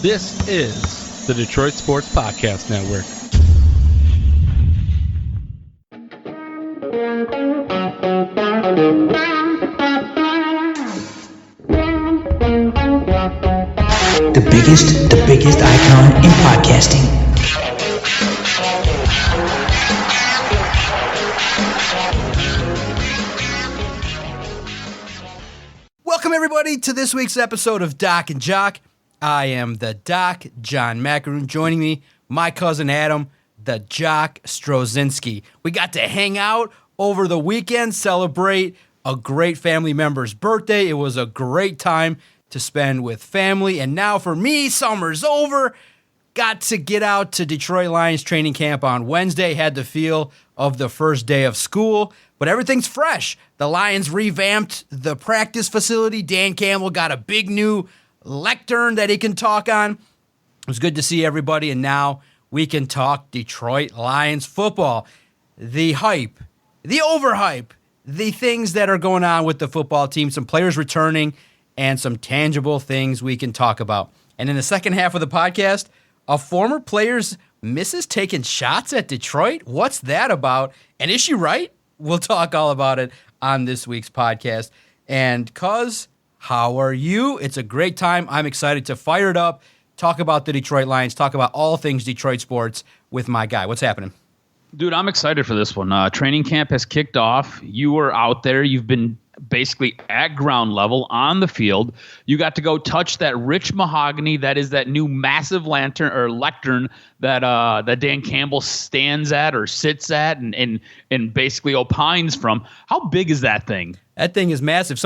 This is the Detroit Sports Podcast Network. The biggest icon in podcasting. Welcome everybody to this week's episode of Doc and Jock. I am the Doc, John Macaroon. Joining me, my cousin Adam, the Jock Strozinski. We got to hang out over the weekend, celebrate a great family member's birthday. It was a great time to spend with family. And now for me, summer's over. Got to get out to Detroit Lions training camp on Wednesday. Had the feel of the first day of school, but everything's fresh. The Lions revamped the practice facility. Dan Campbell got a big new lectern that he can talk on. It was good to see everybody, and now we can talk Detroit Lions football. The hype, the overhype, the things that are going on with the football team, some players returning, and some tangible things we can talk about. And in the second half of the podcast, a former player's misses taking shots at Detroit? What's that about? And is she right? We'll talk all about it on this week's podcast. And cuz, how are you? It's a great time. I'm excited to fire it up, talk about the Detroit Lions, talk about all things Detroit sports with my guy. What's happening? Dude, I'm excited for this one. Training camp has kicked off. You were out there. You've been basically at ground level on the field. You got to go touch that rich mahogany that is that new massive lantern or lectern that that Dan Campbell stands at or sits at and basically opines from. How big is that thing? That thing is massive.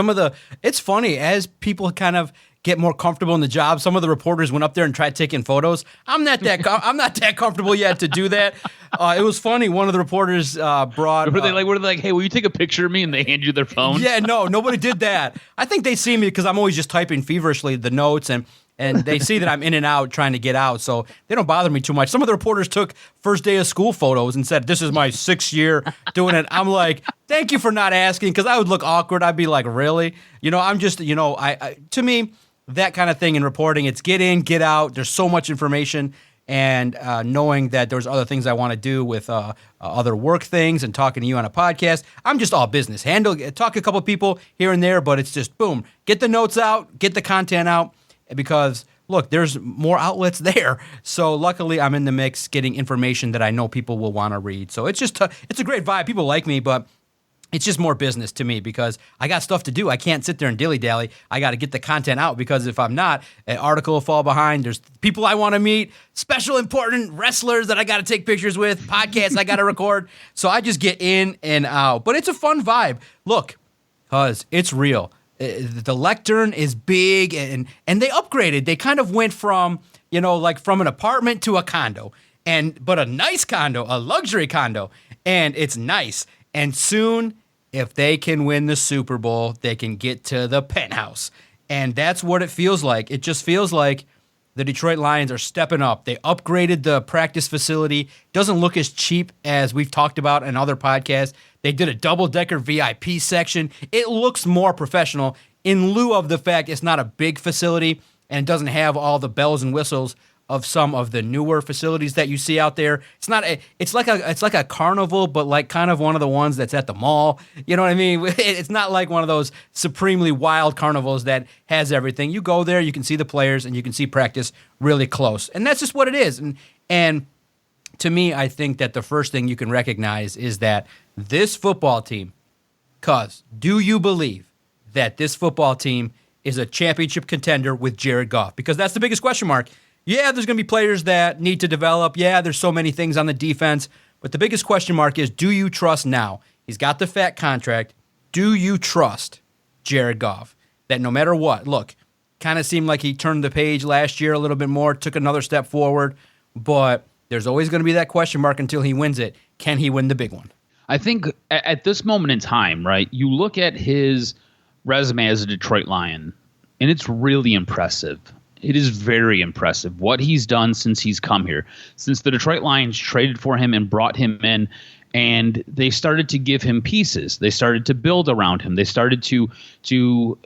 It's funny, as people kind of get more comfortable in the job, some of the reporters went up there and tried taking photos. I'm not that comfortable yet to do that. It was funny. One of the reporters brought. Were they like, hey, will you take a picture of me? And they hand you their phone? Yeah, no, nobody did that. I think they see me because I'm always just typing feverishly the notes, and they see that I'm in and out trying to get out, so they don't bother me too much. Some of the reporters took first day of school photos and said, this is my 6th year doing it. I'm like, thank you for not asking, because I would look awkward. I'd be like, really? I'm just, to me, that kind of thing in reporting, it's get in, get out. There's so much information, and knowing that there's other things I want to do with other work things and talking to you on a podcast, I'm just all business. Talk to a couple of people here and there, but it's just, boom, get the notes out, get the content out, because, look, there's more outlets there. So luckily, I'm in the mix getting information that I know people will want to read. So it's just it's a great vibe. People like me, but it's just more business to me because I got stuff to do. I can't sit there and dilly-dally. I got to get the content out, because if I'm not, an article will fall behind. There's people I want to meet, special important wrestlers that I got to take pictures with, podcasts I got to record. So I just get in and out. But it's a fun vibe. Look, cuz it's real. The lectern is big, and they upgraded. They kind of went from, from an apartment to a condo, but a nice condo, a luxury condo, and it's nice. And soon, if they can win the Super Bowl, they can get to the penthouse. And that's what it feels like. It just feels like the Detroit Lions are stepping up. They upgraded the practice facility. Doesn't look as cheap as we've talked about in other podcasts. They did a double-decker VIP section. It looks more professional in lieu of the fact it's not a big facility and it doesn't have all the bells and whistles of some of the newer facilities that you see out there. It's like a carnival, but like kind of one of the ones that's at the mall. You know what I mean? It's not like one of those supremely wild carnivals that has everything. You go there, you can see the players, and you can see practice really close. And that's just what it is. And to me, I think that the first thing you can recognize is that this football team, do you believe that this football team is a championship contender with Jared Goff? Because that's the biggest question mark. Yeah, there's going to be players that need to develop. Yeah, there's so many things on the defense. But the biggest question mark is, do you trust now? He's got the fat contract. Do you trust Jared Goff? That no matter what, look, kind of seemed like he turned the page last year a little bit more, took another step forward. But there's always going to be that question mark until he wins it. Can he win the big one? I think at this moment in time, right, you look at his resume as a Detroit Lion, and it's really impressive. It is very impressive what he's done since he's come here, since the Detroit Lions traded for him and brought him in, and they started to give him pieces. They started to build around him. They started to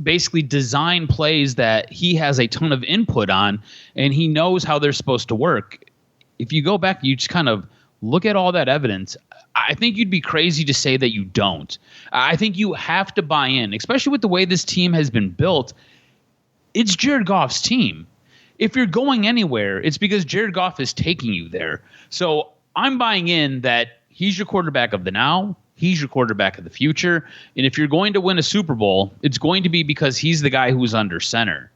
basically design plays that he has a ton of input on, and he knows how they're supposed to work. If you go back, you just kind of look at all that evidence. I think you'd be crazy to say that you don't. I think you have to buy in, especially with the way this team has been built. It's Jared Goff's team. If you're going anywhere, it's because Jared Goff is taking you there. So I'm buying in that he's your quarterback of the now. He's your quarterback of the future. And if you're going to win a Super Bowl, it's going to be because he's the guy who's under center.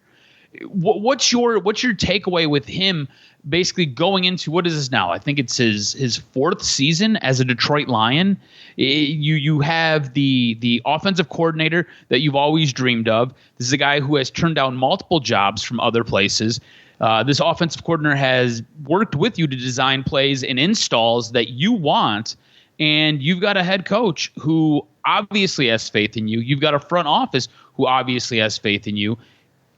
What's your takeaway with him basically going into, what is this now? I think it's his fourth season as a Detroit Lion. You have the offensive coordinator that you've always dreamed of. This is a guy who has turned down multiple jobs from other places. This offensive coordinator has worked with you to design plays and installs that you want. And you've got a head coach who obviously has faith in you. You've got a front office who obviously has faith in you.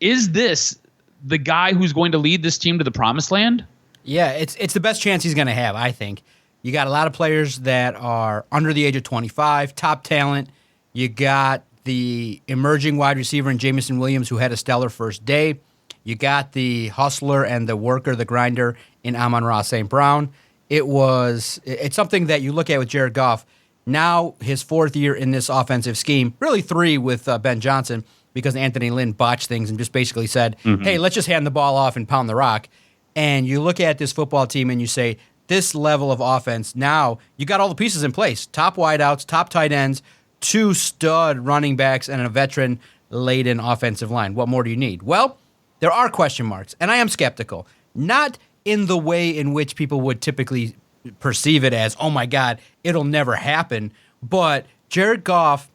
Is this the guy who's going to lead this team to the promised land? Yeah, it's the best chance he's going to have, I think. You got a lot of players that are under the age of 25, top talent. You got the emerging wide receiver in Jameson Williams, who had a stellar first day. You got the hustler and the worker, the grinder in Amon-Ra St. Brown. It's something that you look at with Jared Goff. Now his fourth year in this offensive scheme, really three with Ben Johnson, because Anthony Lynn botched things and just basically said, hey, let's just hand the ball off and pound the rock. And you look at this football team and you say, this level of offense, now you got all the pieces in place. Top wideouts, top tight ends, 2 stud running backs, and a veteran-laden offensive line. What more do you need? Well, there are question marks, and I am skeptical. Not in the way in which people would typically perceive it as, oh my God, it'll never happen. But Jared Goff,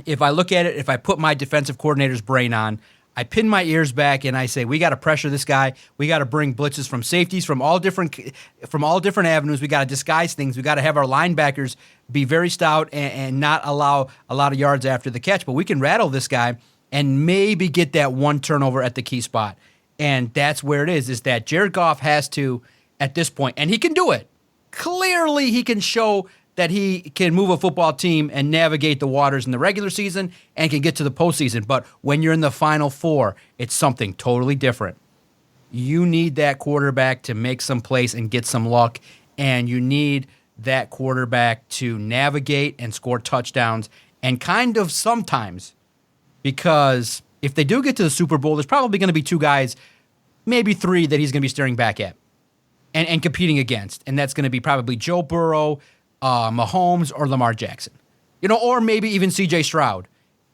if I look at it, if I put my defensive coordinator's brain on, I pin my ears back and I say, we got to pressure this guy. We got to bring blitzes from safeties from all different avenues. We got to disguise things. We got to have our linebackers be very stout and not allow a lot of yards after the catch. But we can rattle this guy and maybe get that one turnover at the key spot. And that's where it is that Jared Goff has to, at this point, and he can do it. Clearly, he can show that he can move a football team and navigate the waters in the regular season and can get to the postseason. But when you're in the Final Four, it's something totally different. You need that quarterback to make some plays and get some luck, and you need that quarterback to navigate and score touchdowns, and kind of sometimes, because if they do get to the Super Bowl, there's probably going to be 2 guys, maybe 3, that he's going to be staring back at and competing against. And that's going to be probably Joe Burrow, Mahomes, or Lamar Jackson. Or maybe even C.J. Stroud,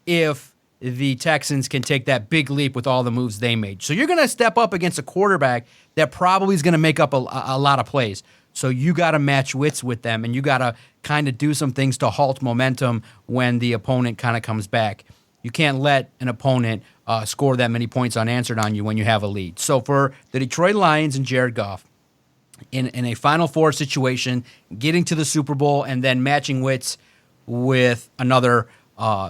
if the Texans can take that big leap with all the moves they made. So you're going to step up against a quarterback that probably is going to make up a lot of plays. So you got to match wits with them, and you got to kind of do some things to halt momentum when the opponent kind of comes back. You can't let an opponent score that many points unanswered on you when you have a lead. So for the Detroit Lions and Jared Goff, in a Final Four situation, getting to the Super Bowl and then matching wits with another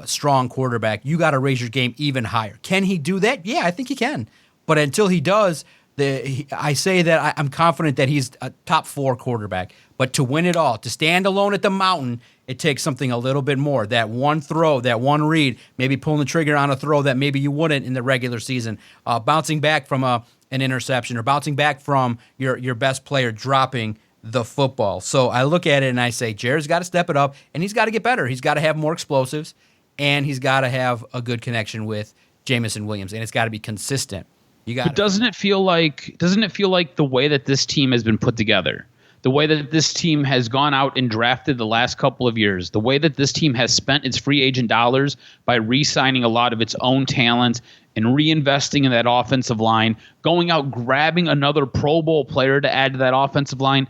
strong quarterback, you got to raise your game even higher. Can he do that? Yeah, I think he can. But until he does, I say that I'm confident that he's a top 4 quarterback. But to win it all, to stand alone at the mountain, it takes something a little bit more. That one throw, that one read, maybe pulling the trigger on a throw that maybe you wouldn't in the regular season, bouncing back from an interception, or bouncing back from your best player dropping the football. So I look at it and I say, Jared's got to step it up, and he's got to get better. He's got to have more explosives, and he's got to have a good connection with Jameson Williams, and it's got to be consistent. But doesn't it feel like the way that this team has been put together, the way that this team has gone out and drafted the last couple of years, the way that this team has spent its free agent dollars by re-signing a lot of its own talent and reinvesting in that offensive line, going out grabbing another Pro Bowl player to add to that offensive line,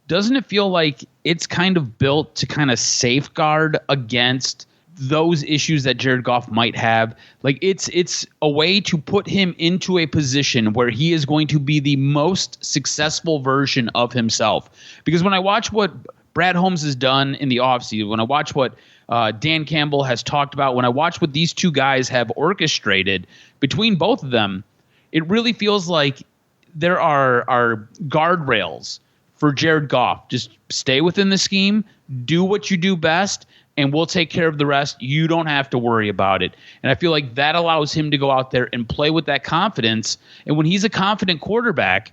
doesn't it feel like it's kind of built to kind of safeguard against those issues that Jared Goff might have? Like it's a way to put him into a position where he is going to be the most successful version of himself. Because when I watch what Brad Holmes has done in the offseason, when I watch what Dan Campbell has talked about, when I watch what these 2 guys have orchestrated between both of them, it really feels like there are guardrails for Jared Goff. Just stay within the scheme, do what you do best, and we'll take care of the rest. You don't have to worry about it. And I feel like that allows him to go out there and play with that confidence. And when he's a confident quarterback,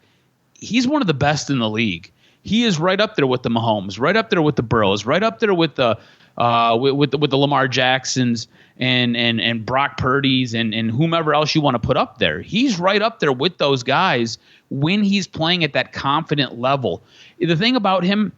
he's one of the best in the league. He is right up there with the Mahomes, right up there with the Burrows, right up there with the with the Lamar Jacksons and Brock Purdy's and whomever else you want to put up there. He's right up there with those guys when he's playing at that confident level. The thing about him,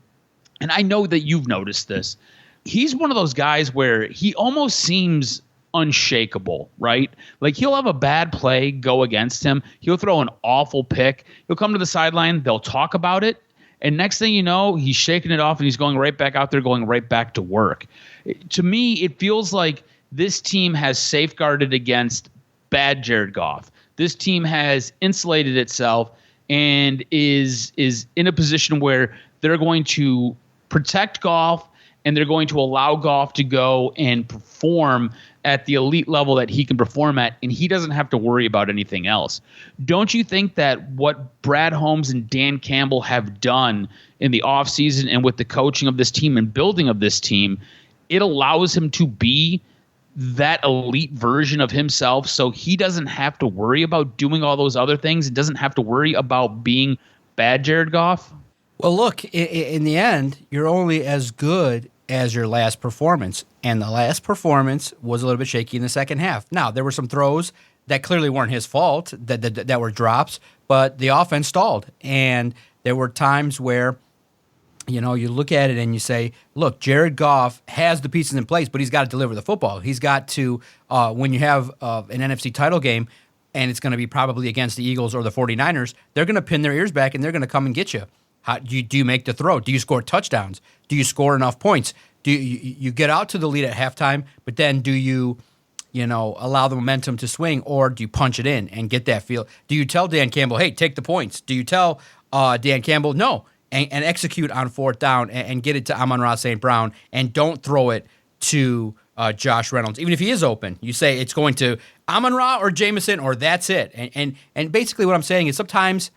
and I know that you've noticed this, he's one of those guys where he almost seems unshakable, right? Like he'll have a bad play go against him. He'll throw an awful pick. He'll come to the sideline. They'll talk about it. And next thing you know, he's shaking it off and he's going right back out there, going right back to work. To me, it feels like this team has safeguarded against bad Jared Goff. This team has insulated itself and is in a position where they're going to protect Goff and they're going to allow Goff to go and perform at the elite level that he can perform at, and he doesn't have to worry about anything else. Don't you think that what Brad Holmes and Dan Campbell have done in the offseason and with the coaching of this team and building of this team, it allows him to be that elite version of himself so he doesn't have to worry about doing all those other things and doesn't have to worry about being bad Jared Goff? Well, look, in the end, you're only as good as your last performance. And the last performance was a little bit shaky in the second half. Now, there were some throws that clearly weren't his fault, that were drops, but the offense stalled. And there were times where, you look at it and you say, look, Jared Goff has the pieces in place, but he's got to deliver the football. He's got to, when you have an NFC title game, and it's going to be probably against the Eagles or the 49ers, they're going to pin their ears back and they're going to come and get you. How do you make the throw? Do you score touchdowns? Do you score enough points? Do you get out to the lead at halftime, but then do you allow the momentum to swing, or do you punch it in and get that feel? Do you tell Dan Campbell, hey, take the points? Do you tell Dan Campbell, no, and execute on fourth down and get it to Amon-Ra St. Brown and don't throw it to Josh Reynolds, even if he is open? You say it's going to Amon-Ra or Jameson, or that's it. And basically what I'm saying is sometimes,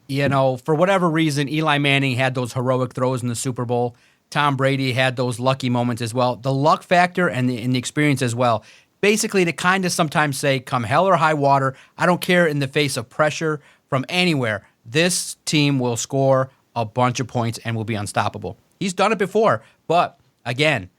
for whatever reason, Eli Manning had those heroic throws in the Super Bowl. Tom Brady had those lucky moments as well. The luck factor and the experience as well. Basically, to kind of sometimes say, come hell or high water, I don't care in the face of pressure from anywhere, this team will score a bunch of points and will be unstoppable. He's done it before, but again,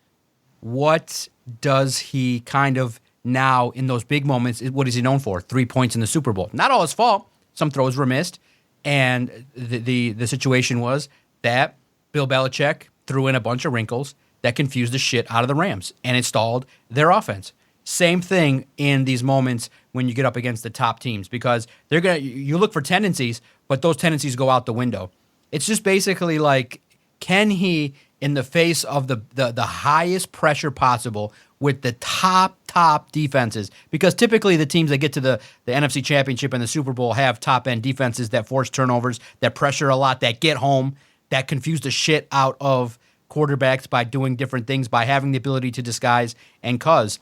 what does he kind of now in those big moments, what is he known for? 3 points in the Super Bowl. Not all his fault. Some throws were missed. And the situation was that Bill Belichick threw in a bunch of wrinkles that confused the shit out of the Rams and it stalled their offense. Same thing in these moments when you get up against the top teams, because you look for tendencies, but those tendencies go out the window. It's just basically like, can he, in the face of the highest pressure possible with the top defenses, because typically the teams that get to the NFC Championship and the Super Bowl have top-end defenses that force turnovers, that pressure a lot, that get home, that confuse the shit out of quarterbacks by doing different things, by having the ability to disguise. And DeMeco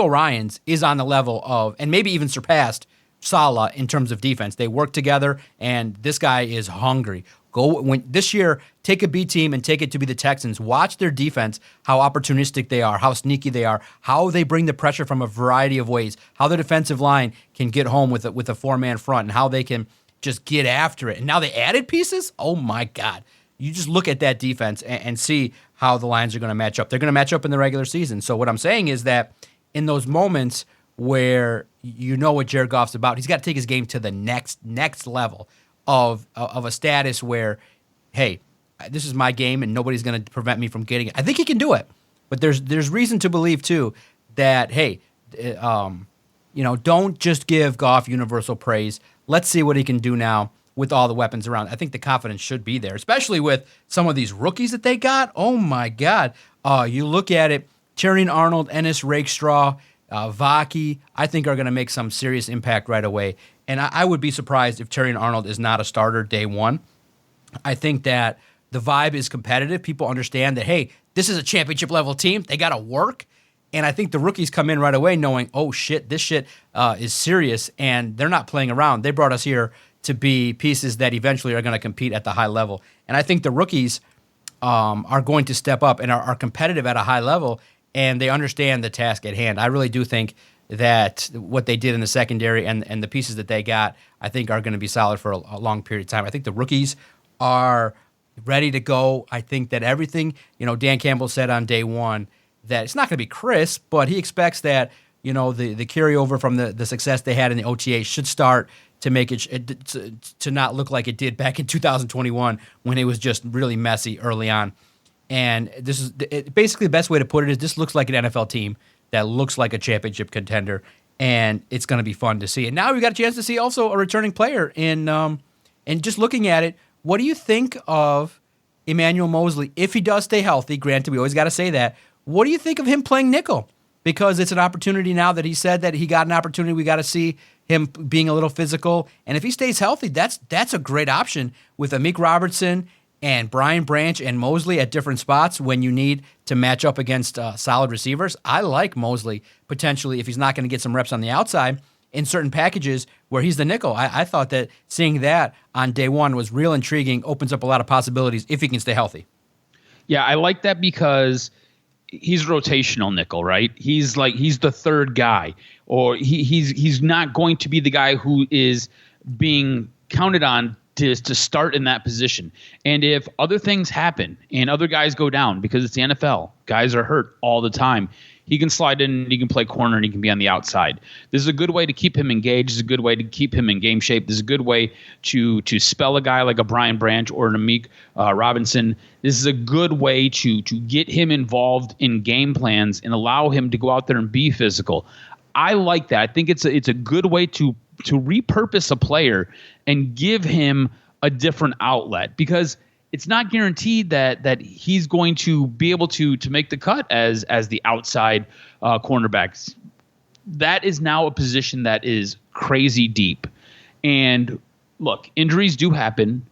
Ryans is on the level of, and maybe even surpassed, Saleh in terms of defense. They work together, and this guy is hungry. This year, take a B team and take it to be the Texans. Watch their defense, how opportunistic they are, how sneaky they are, how they bring the pressure from a variety of ways, how the defensive line can get home with a four-man front, and how they can just get after it. And now they added pieces? Oh, my God. You just look at that defense and see how the Lions are going to match up. They're going to match up in the regular season. So what I'm saying is that in those moments where you know what Jared Goff's about, he's got to take his game to the next level of a status where, hey, this is my game and nobody's going to prevent me from getting it. I think he can do it. But there's reason to believe, too, that, hey, don't just give Goff universal praise. Let's see what he can do now with all the weapons around. I think the confidence should be there, especially with some of these rookies that they got. Oh, my God. You look at it, Terrion Arnold, Ennis Rakestraw, Vaki, I think are going to make some serious impact right away. And I would be surprised if Terrion Arnold is not a starter day one. I think that the vibe is competitive. People understand that, hey, this is a championship-level team. They got to work. And I think the rookies come in right away knowing, oh, shit, this shit is serious, and they're not playing around. They brought us here to be pieces that eventually are going to compete at the high level. And I think the rookies are going to step up and are competitive at a high level, and they understand the task at hand. I really do think that what they did in the secondary and the pieces that they got, I think are going to be solid for a long period of time. I think the rookies are ready to go. I think that everything, Dan Campbell said on day one that it's not going to be crisp, but he expects that, the carryover from the success they had in the OTA should start to make it to not look like it did back in 2021 when it was just really messy early on. And this is basically the best way to put it is this looks like an NFL team that looks like a championship contender, and it's going to be fun to see. And now we got a chance to see also a returning player and just looking at it, what do you think of Emmanuel Moseley if he does stay healthy? Granted, we always got to say that. What do you think of him playing nickel? Because it's an opportunity now that he said that he got an opportunity. We got to see him being a little physical. And if he stays healthy, that's a great option with Amik Robertson and Brian Branch and Moseley at different spots when you need to match up against solid receivers. I like Moseley potentially if he's not going to get some reps on the outside in certain packages where he's the nickel. I thought that seeing that on day one was real intriguing, opens up a lot of possibilities if he can stay healthy. Yeah, I like that because he's rotational nickel, right? He's the third guy, or he's not going to be the guy who is being counted on to start in that position. And if other things happen and other guys go down, because it's the NFL, guys are hurt all the time, he can slide in, he can play corner, and he can be on the outside. This is a good way to keep him engaged. This is a good way to keep him in game shape. This is a good way to spell a guy like a Brian Branch or an Amik Robinson. This is a good way to get him involved in game plans and allow him to go out there and be physical. I like that. I think it's a good way to repurpose a player and give him a different outlet, because it's not guaranteed that he's going to be able to make the cut as the outside cornerbacks. That is now a position that is crazy deep. And look, injuries do happen.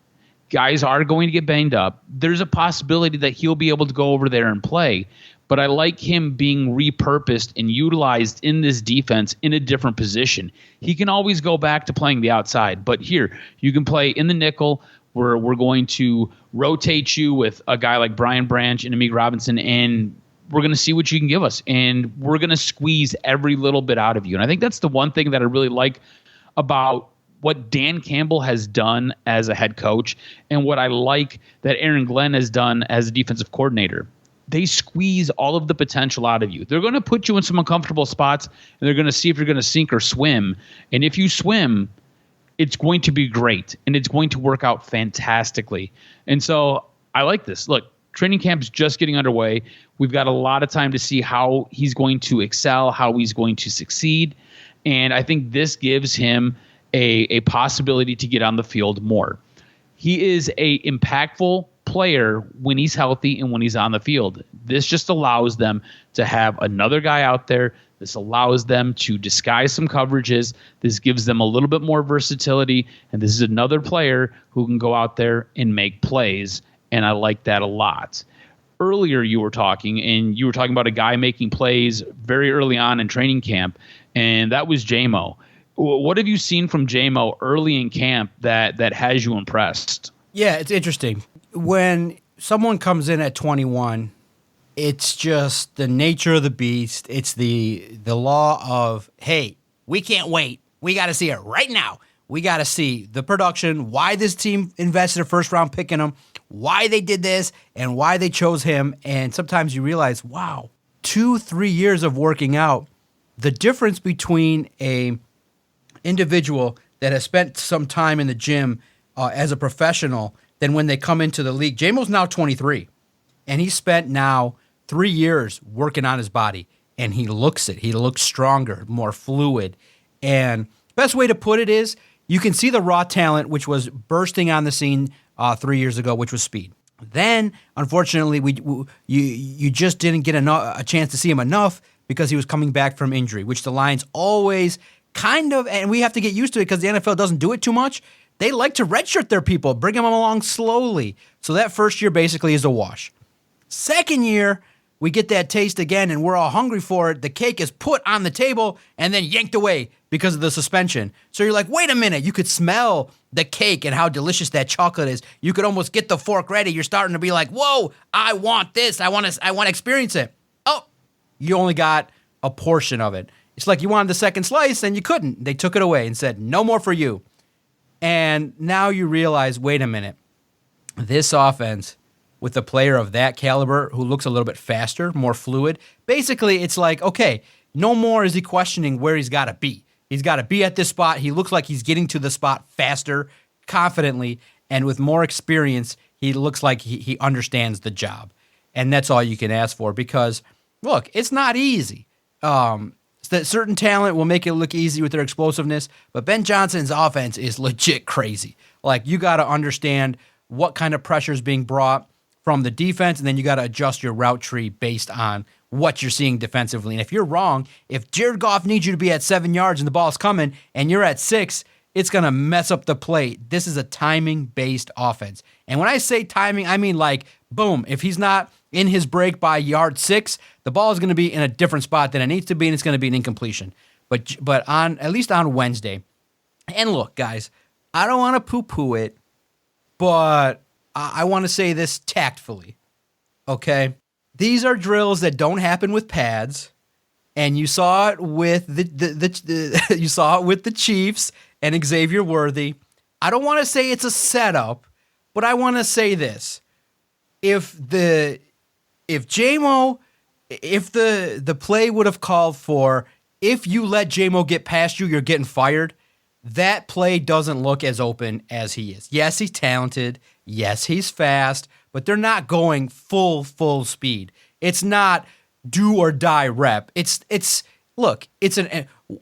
Guys are going to get banged up. There's a possibility that he'll be able to go over there and play. But I like him being repurposed and utilized in this defense in a different position. He can always go back to playing the outside. But here, you can play in the nickel, where we're going to rotate you with a guy like Brian Branch and Amik Robinson, and we're going to see what you can give us. And we're going to squeeze every little bit out of you. And I think that's the one thing that I really like about what Dan Campbell has done as a head coach and what I like that Aaron Glenn has done as a defensive coordinator. They squeeze all of the potential out of you. They're going to put you in some uncomfortable spots, and they're going to see if you're going to sink or swim. And if you swim, it's going to be great, and it's going to work out fantastically. And so I like this. Look, training camp's just getting underway. We've got a lot of time to see how he's going to excel, how he's going to succeed. And I think this gives him a possibility to get on the field more. He is a impactful player when he's healthy and when he's on the field. This just allows them to have another guy out there. This allows them to disguise some coverages. This gives them a little bit more versatility. And this is another player who can go out there and make plays. And I like that a lot. Earlier you were talking about a guy making plays very early on in training camp, and that was J-Mo. What have you seen from J-Mo early in camp that has you impressed? Yeah, it's interesting. When someone comes in at 21, it's just the nature of the beast. It's the law of, hey, we can't wait. We got to see it right now. We got to see the production, why this team invested a first-round pick in him, why they did this, and why they chose him. And sometimes you realize, wow, 2-3 years of working out, the difference between a individual that has spent some time in the gym as a professional than when they come into the league. J-Mo's now 23, and he spent now 3 years working on his body, and he looks it. He looks stronger, more fluid. And best way to put it is you can see the raw talent, which was bursting on the scene 3 years ago, which was speed. Then, unfortunately, you just didn't get a chance to see him enough because he was coming back from injury, which the Lions always kind of, and we have to get used to it because the NFL doesn't do it too much. They like to redshirt their people, bring them along slowly. So that first year basically is a wash. Second year, we get that taste again and we're all hungry for it. The cake is put on the table and then yanked away because of the suspension. So you're like, wait a minute, you could smell the cake and how delicious that chocolate is. You could almost get the fork ready. You're starting to be like, whoa, I want this. I want to experience it. Oh, you only got a portion of it. It's like you wanted the second slice and you couldn't. They took it away and said, no more for you. And now you realize, wait a minute, this offense with a player of that caliber who looks a little bit faster, more fluid, basically it's like, okay, no more is he questioning where he's got to be. He's got to be at this spot. He looks like he's getting to the spot faster, confidently, and with more experience, he looks like he understands the job. And that's all you can ask for because, look, it's not easy. That certain talent will make it look easy with their explosiveness, but Ben Johnson's offense is legit crazy. Like, you got to understand what kind of pressure is being brought from the defense, and then you got to adjust your route tree based on what you're seeing defensively. And if you're wrong, if Jared Goff needs you to be at 7 yards and the ball's coming and you're at 6, it's going to mess up the play. This is a timing-based offense. And when I say timing, I mean like, boom, if he's not in his break by yard 6, the ball is going to be in a different spot than it needs to be, and it's going to be an incompletion. But on at least on Wednesday, and look, guys, I don't want to poo-poo it, but I want to say this tactfully, okay? These are drills that don't happen with pads, and you saw it with you saw it with the Chiefs and Xavier Worthy. I don't want to say it's a setup, but I want to say this: if the play would have called for, if you let J-Mo get past you, you're getting fired, that play doesn't look as open as he is. Yes, he's talented. Yes, he's fast, but they're not going full speed. It's not do or die rep.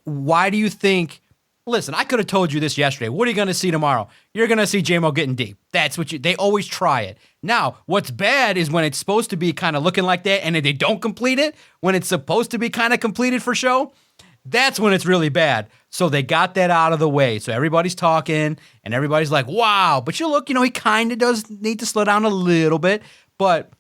Why do you think, listen, I could have told you this yesterday. What are you going to see tomorrow? You're going to see J-Mo getting deep. That's what they always try it. Now, what's bad is when it's supposed to be kind of looking like that and they don't complete it, when it's supposed to be kind of completed for show, that's when it's really bad. So they got that out of the way. So everybody's talking and everybody's like, wow. But you look, he kind of does need to slow down a little bit, but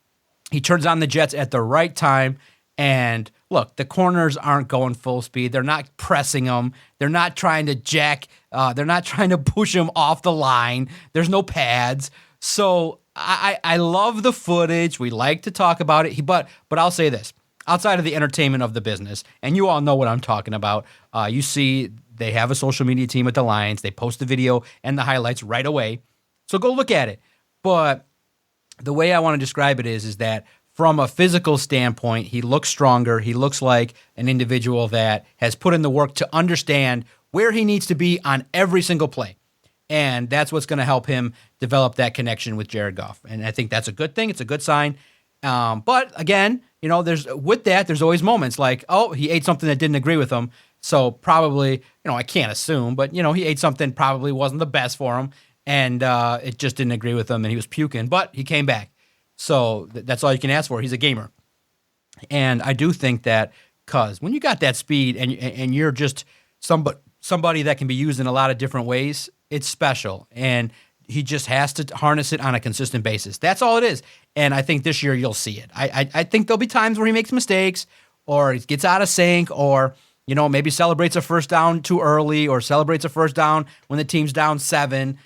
he turns on the jets at the right time. And look, the corners aren't going full speed. They're not pressing them. They're not trying to they're not trying to push him off the line. There's no pads. So I love the footage. We like to talk about it. But I'll say this. Outside of the entertainment of the business, and you all know what I'm talking about, you see they have a social media team at the Lions. They post the video and the highlights right away. So go look at it. But the way I want to describe it is that from a physical standpoint, he looks stronger. He looks like an individual that has put in the work to understand where he needs to be on every single play. And that's what's going to help him develop that connection with Jared Goff. And I think that's a good thing. It's a good sign. But again, there's always moments like, oh, he ate something that didn't agree with him. So probably, I can't assume, but he ate something probably wasn't the best for him, and it just didn't agree with him, and he was puking. But he came back, so that's all you can ask for. He's a gamer, and I do think that because when you got that speed and you're just somebody that can be used in a lot of different ways, it's special, and he just has to harness it on a consistent basis. That's all it is. And I think this year you'll see it. I think there'll be times where he makes mistakes or he gets out of sync or, maybe celebrates a first down too early or celebrates a first down when the team's down 7.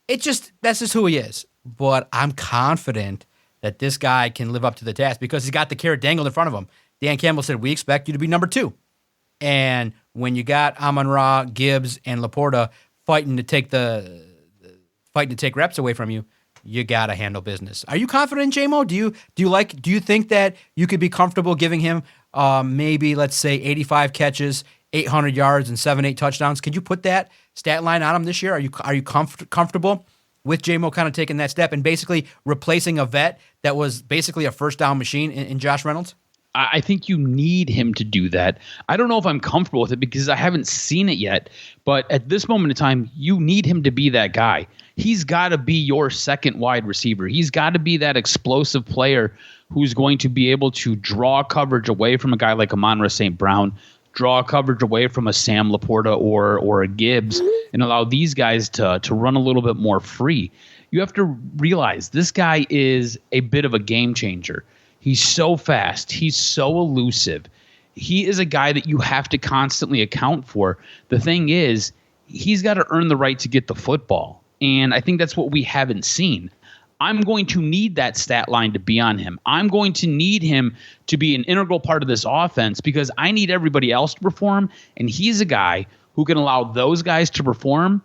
That's just who he is. But I'm confident that this guy can live up to the task because he's got the carrot dangled in front of him. Dan Campbell said, we expect you to be number 2. And when you got Amon-Ra, Gibbs, and Laporta fighting to take reps away from you, you got to handle business. Are you confident in J-Mo? Do you think that you could be comfortable giving him maybe, let's say, 85 catches, 800 yards, and 7-8 touchdowns? Could you put that stat line on him this year? Are you comfortable with J-Mo kind of taking that step and basically replacing a vet that was basically a first down machine in Josh Reynolds? I think you need him to do that. I don't know if I'm comfortable with it because I haven't seen it yet. But at this moment in time, you need him to be that guy. He's got to be your second wide receiver. He's got to be that explosive player who's going to be able to draw coverage away from a guy like Amon-Ra St. Brown, draw coverage away from a Sam Laporta or a Gibbs, and allow these guys to run a little bit more free. You have to realize this guy is a bit of a game changer. He's so fast. He's so elusive. He is a guy that you have to constantly account for. The thing is, he's got to earn the right to get the football. And I think that's what we haven't seen. I'm going to need that stat line to be on him. I'm going to need him to be an integral part of this offense because I need everybody else to perform. And he's a guy who can allow those guys to perform.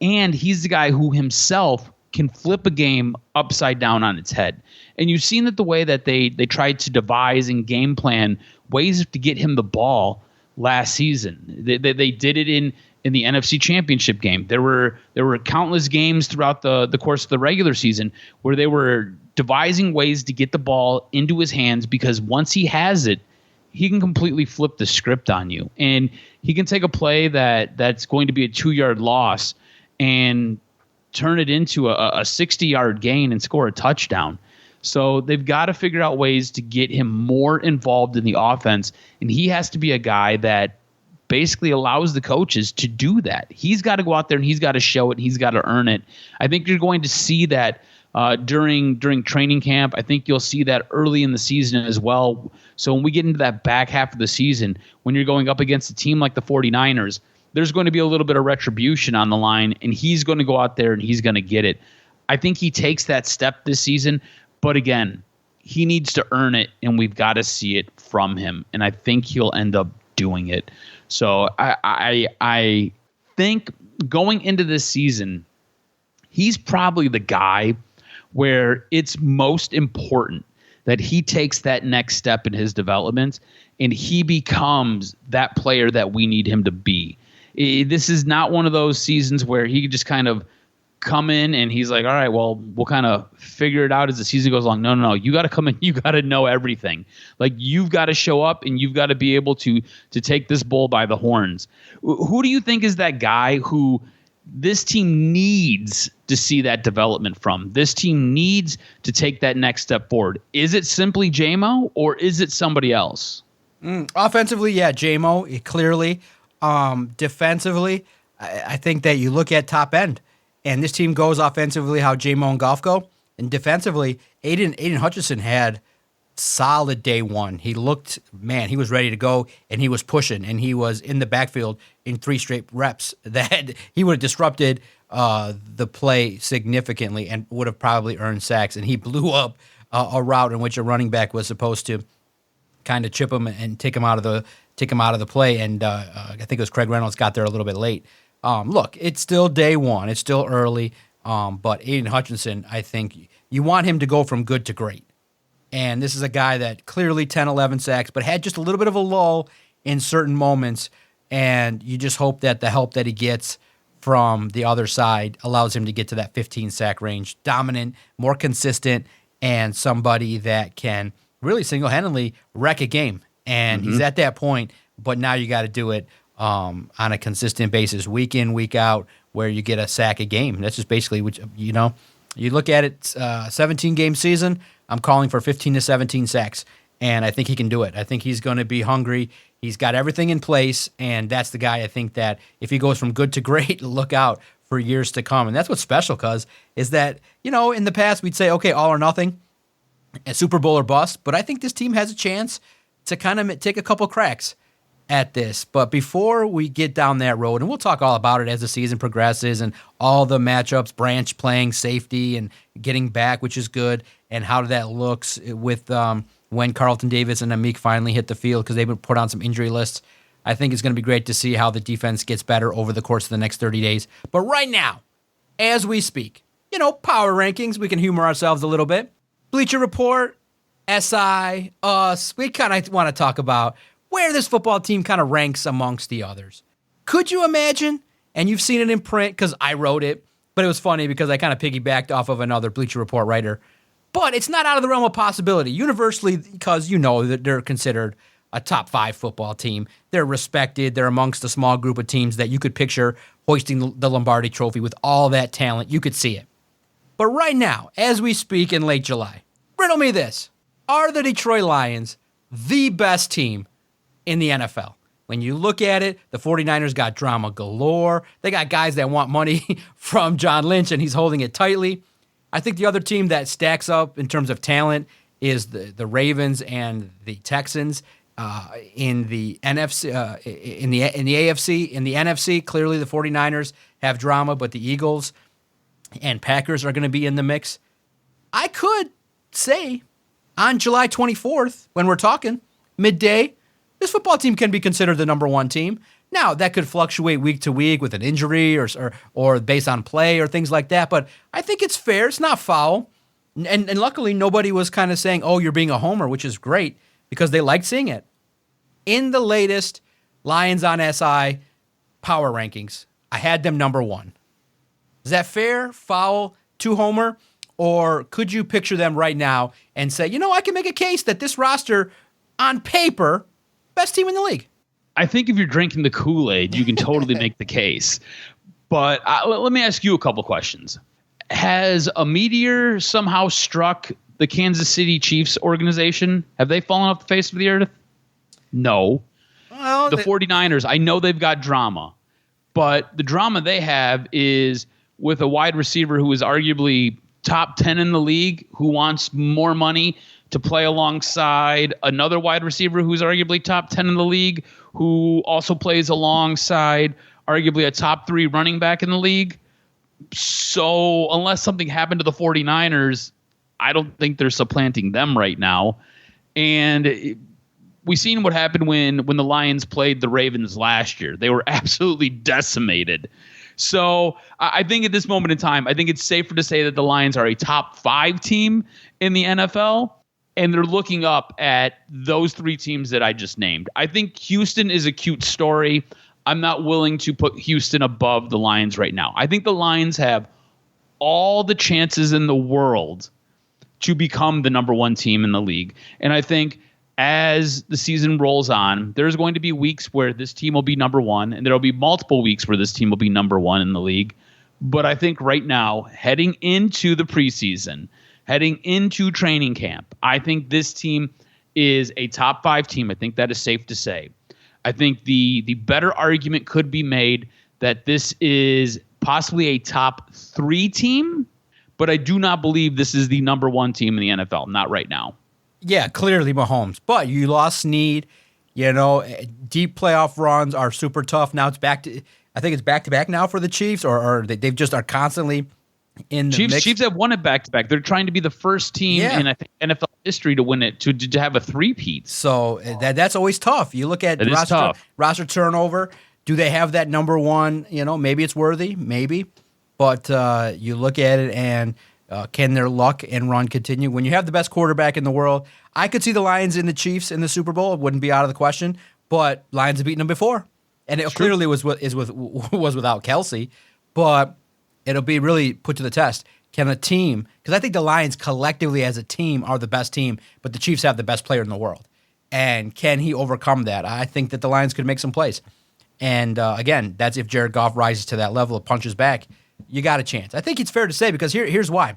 And he's the guy who himself can flip a game upside down on its head. And you've seen that the way that they tried to devise and game plan ways to get him the ball last season. They did it in the NFC Championship game. There were countless games throughout the course of the regular season where they were devising ways to get the ball into his hands because once he has it, he can completely flip the script on you. And he can take a play that's going to be a 2-yard loss and turn it into a 60-yard gain and score a touchdown. So they've got to figure out ways to get him more involved in the offense, and he has to be a guy that basically allows the coaches to do that. He's got to go out there and he's got to show it and he's got to earn it. I think you're going to see that during training camp. I think you'll see that early in the season as well. So when we get into that back half of the season, when you're going up against a team like the 49ers, there's going to be a little bit of retribution on the line, and he's going to go out there and he's going to get it. I think he takes that step this season, but again, he needs to earn it, and we've got to see it from him, and I think he'll end up doing it. So I think going into this season, he's probably the guy where it's most important that he takes that next step in his development and he becomes that player that we need him to be. This is not one of those seasons where he could just kind of come in and he's like, all right, well, we'll kind of figure it out as the season goes along. No. You got to come in. You got to know everything. Like, you've got to show up and you've got to be able to take this bull by the horns. Who do you think is that guy who this team needs to see that development from? This team needs to take that next step forward. Is it simply J-Mo or is it somebody else? Offensively, yeah, J-Mo, clearly. Defensively, I think that you look at top end, and this team goes offensively how J-Mo and Goff go, and defensively, Aiden Hutchinson had solid day one. He looked, he was ready to go, and he was pushing, and he was in the backfield in 3 straight reps that he would have disrupted the play significantly and would have probably earned sacks, and he blew up a route in which a running back was supposed to kind of chip him and take him out of the play, and I think it was Craig Reynolds got there a little bit late. Look, it's still day one. It's still early, but Aiden Hutchinson, I think you want him to go from good to great. And this is a guy that clearly 10, 11 sacks, but had just a little bit of a lull in certain moments, and you just hope that the help that he gets from the other side allows him to get to that 15-sack range. Dominant, more consistent, and somebody that can really single-handedly wreck a game. And he's at that point, but now you got to do it on a consistent basis, week in, week out, where you get a sack a game. That's just basically what, you look at it, 17-game season, I'm calling for 15 to 17 sacks, and I think he can do it. I think he's going to be hungry. He's got everything in place, and that's the guy I think that if he goes from good to great, look out for years to come. And that's what's special, cuz, is that, in the past we'd say, okay, all or nothing, a Super Bowl or bust, but I think this team has a chance to kind of take a couple cracks at this. But before we get down that road, and we'll talk all about it as the season progresses and all the matchups, Branch playing safety and getting back, which is good, and how that looks with when Carlton Davis and Amik finally hit the field because they've been put on some injury lists. I think it's going to be great to see how the defense gets better over the course of the next 30 days. But right now, as we speak, power rankings, we can humor ourselves a little bit. Bleacher Report, SI, us, we kind of want to talk about where this football team kind of ranks amongst the others. Could you imagine, and you've seen it in print because I wrote it, but it was funny because I kind of piggybacked off of another Bleacher Report writer, but it's not out of the realm of possibility, universally, because that they're considered a top 5 football team. They're respected. They're amongst a small group of teams that you could picture hoisting the Lombardi Trophy with all that talent. You could see it. But right now, as we speak in late July, riddle me this. Are the Detroit Lions the best team in the NFL? When you look at it, the 49ers got drama galore. They got guys that want money from John Lynch, and he's holding it tightly. I think the other team that stacks up in terms of talent is the Ravens and the Texans. In the NFC, in the AFC, in the NFC, clearly the 49ers have drama, but the Eagles and Packers are going to be in the mix. I could say on July 24th, when we're talking midday, this football team can be considered the number one team. Now, that could fluctuate week to week with an injury or based on play or things like that, but I think it's fair. It's not foul. And luckily, nobody was kind of saying, oh, you're being a homer, which is great because they liked seeing it. In the latest Lions on SI power rankings, I had them number one. Is that fair, foul, to homer? Or could you picture them right now and say, I can make a case that this roster, on paper, best team in the league? I think if you're drinking the Kool-Aid, you can totally make the case. But let me ask you a couple questions. Has a meteor somehow struck the Kansas City Chiefs organization? Have they fallen off the face of the earth? No. Well, the 49ers, I know they've got drama. But the drama they have is with a wide receiver who is arguably top 10 in the league, who wants more money to play alongside another wide receiver who's arguably top 10 in the league, who also plays alongside arguably a top 3 running back in the league. So unless something happened to the 49ers, I don't think they're supplanting them right now. And we've seen what happened when the Lions played the Ravens last year. They were absolutely decimated. So I think at this moment in time, I think it's safer to say that the Lions are a top 5 team in the NFL, and they're looking up at those 3 teams that I just named. I think Houston is a cute story. I'm not willing to put Houston above the Lions right now. I think the Lions have all the chances in the world to become the number one team in the league. And I think as the season rolls on, there's going to be weeks where this team will be number one, and there will be multiple weeks where this team will be number one in the league. But I think right now, heading into the preseason, heading into training camp, I think this team is a top 5 team. I think that is safe to say. I think the better argument could be made that this is possibly a top 3 team, but I do not believe this is the number one team in the NFL. Not right now. Yeah, clearly Mahomes. But you lost Snead. Deep playoff runs are super tough. Now it's back to, I think it's back-to-back now for the Chiefs, or they just are constantly in the mix. Chiefs have won it back-to-back. They're trying to be the first team in I think NFL history to win it, to have a three-peat. So that's always tough. You look at roster turnover. Do they have that number one? Maybe it's worthy, maybe. But you look at it and can their luck and run continue? When you have the best quarterback in the world, I could see the Lions and the Chiefs in the Super Bowl. It wouldn't be out of the question. But Lions have beaten them before. And it clearly was without Kelsey. But it'll be really put to the test. Can a team, because I think the Lions collectively as a team are the best team, but the Chiefs have the best player in the world. And can he overcome that? I think that the Lions could make some plays. And again, that's if Jared Goff rises to that level of punches back, you got a chance. I think it's fair to say, because here's why.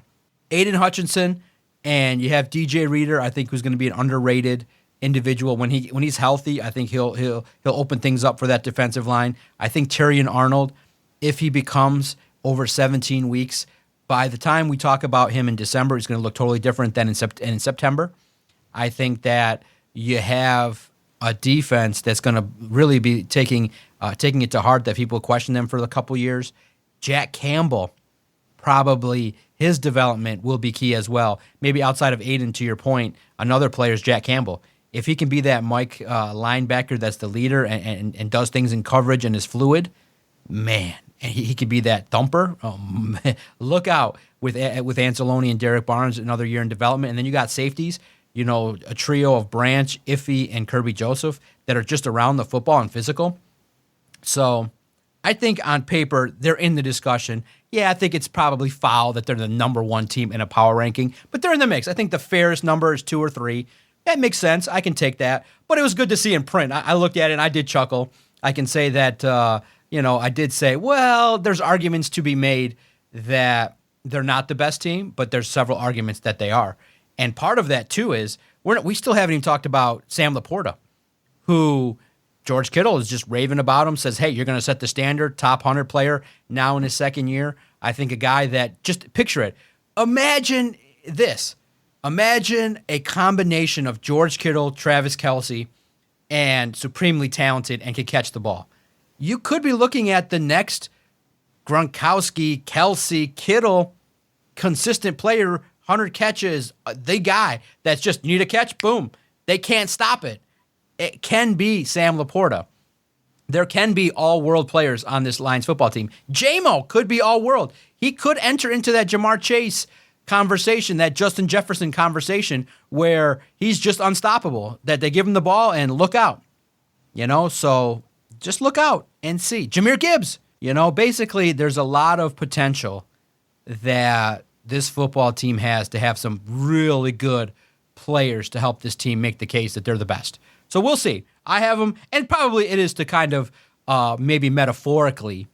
Aiden Hutchinson, and you have DJ Reader, I think, who's going to be an underrated individual. When he's healthy, I think he'll open things up for that defensive line. I think Terrion Arnold, if he becomes over 17 weeks, by the time we talk about him in December, he's going to look totally different than in September. I think that you have a defense that's going to really be taking it to heart that people question them for a couple years. Jack Campbell, probably his development will be key as well. Maybe outside of Aiden, to your point, another player is Jack Campbell. If he can be that Mike linebacker that's the leader and does things in coverage and is fluid, man, and he could be that thumper. Look out with Anzalone and Derek Barnes, another year in development. And then you got safeties, a trio of Branch, Iffy, and Kirby Joseph that are just around the football and physical. So I think on paper, they're in the discussion. Yeah, I think it's probably foul that they're the number one team in a power ranking, but they're in the mix. I think the fairest number is 2 or 3. That makes sense. I can take that. But it was good to see in print. I looked at it and I did chuckle. I can say that, I did say, well, there's arguments to be made that they're not the best team, but there's several arguments that they are. And part of that, too, is we still haven't even talked about Sam Laporta, who George Kittle is just raving about him, says, hey, you're going to set the standard, top 100 player now in his second year. I think a guy that, just picture it. Imagine this. Imagine a combination of George Kittle, Travis Kelce, and supremely talented and can catch the ball. You could be looking at the next Gronkowski, Kelce, Kittle, consistent player, 100 catches, the guy that's just need a catch, boom. They can't stop it. It can be Sam Laporta. There can be all-world players on this Lions football team. J-Mo could be all-world. He could enter into that Jamar Chase conversation, that Justin Jefferson conversation, where he's just unstoppable, that they give him the ball and look out. So just look out and see. Jahmyr Gibbs, basically there's a lot of potential that this football team has to have some really good players to help this team make the case that they're the best. So we'll see. I have them, and probably it is to kind of maybe metaphorically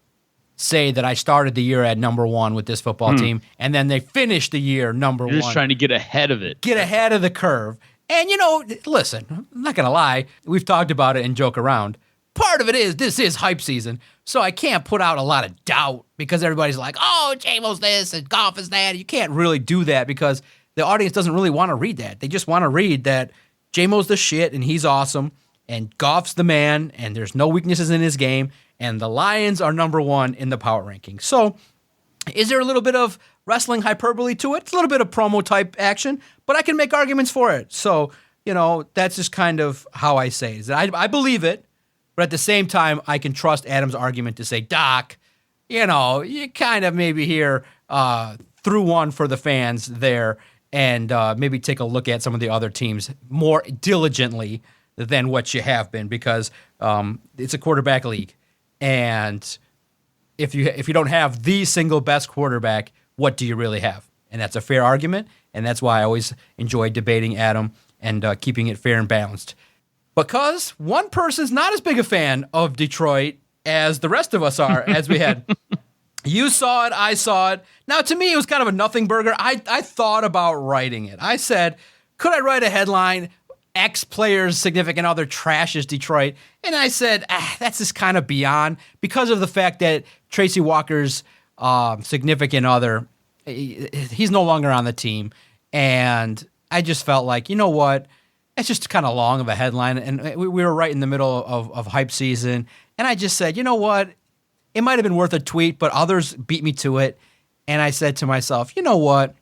say that I started the year at number one with this football team, and then they finished the year number one. You're just trying to get ahead of it. Get ahead of the curve. And, listen, I'm not going to lie. We've talked about it and joke around. Part of it is this is hype season, so I can't put out a lot of doubt because everybody's like, oh, J-Mo's this and Goff is that. You can't really do that because the audience doesn't really want to read that. They just want to read that J-Mo's the shit and he's awesome and Goff's the man and there's no weaknesses in his game and the Lions are number one in the power rankings. So is there a little bit of wrestling hyperbole to it? It's a little bit of promo type action, but I can make arguments for it. So, that's just kind of how I say it. I believe it, but at the same time, I can trust Adam's argument to say, Doc, you kind of maybe here threw one for the fans there and maybe take a look at some of the other teams more diligently than what you have been because it's a quarterback league. And if you don't have the single best quarterback, what do you really have? And that's a fair argument, and that's why I always enjoy debating Adam and keeping it fair and balanced. Because one person's not as big a fan of Detroit as the rest of us are, as we had. You saw it, I saw it. Now, to me, it was kind of a nothing burger. I thought about writing it. I said, could I write a headline, X player's significant other trashes Detroit? And I said, that's just kind of beyond, because of the fact that Tracy Walker's significant other, he's no longer on the team. And I just felt like, you know what? It's just kind of long of a headline. And we were right in the middle of hype season. And I just said, you know what? It might have been worth a tweet, but others beat me to it. And I said to myself, you know what?